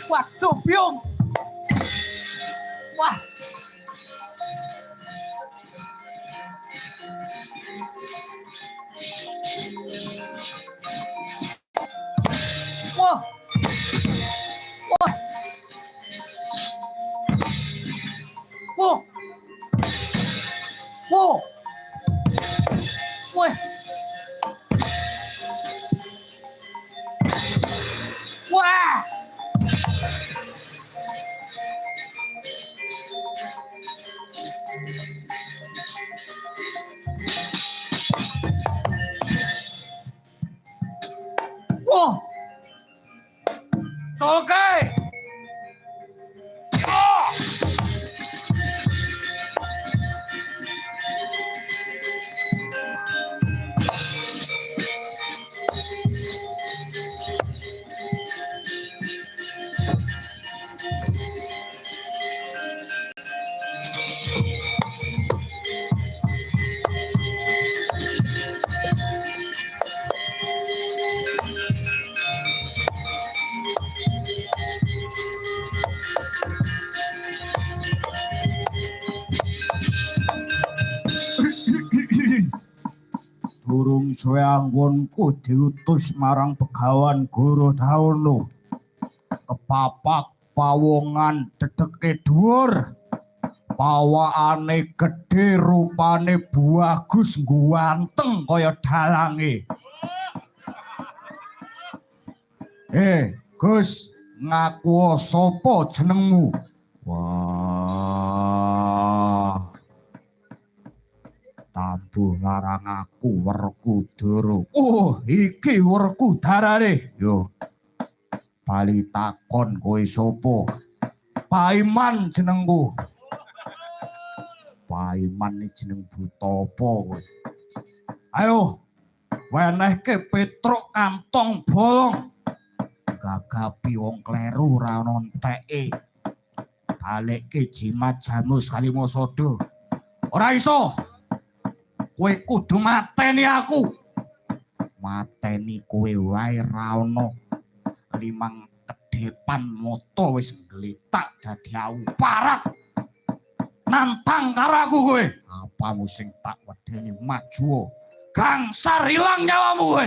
Waduh, Byung. Wah. Wah. Wah. Wah. Wah. Wah. Wah. Wah. Solkai. Oh. Durung suwe anggonku diutus marang Begawan Gorodhawana. Kepapak pawongan dedeke dhuwur. Pawakane gedhe, rupane bagus, ganteng kaya dalange. Gus, ngaku sapa jenengmu? Wah. Tambuh marang aku Werkudara. Oh, iki Werkudarane. Yo. Bali takon kowe sapa? Paiman jenengku. Paiman iki jeneng buta apa kowe? Ayo. Wenehke Petruk kantong bolong. Gagapi wong kleru ora ana enteke. Balekke jimat jamus Kalimasada. Ora iso. Kowe kudu mateni aku. Mateni kowe wae ra ono. Limang kedepan moto wis nggletak dadi auparat. Nantang karo aku kowe. Apamu sing tak wedeni maju. Gangsar ilang nyawamu kowe.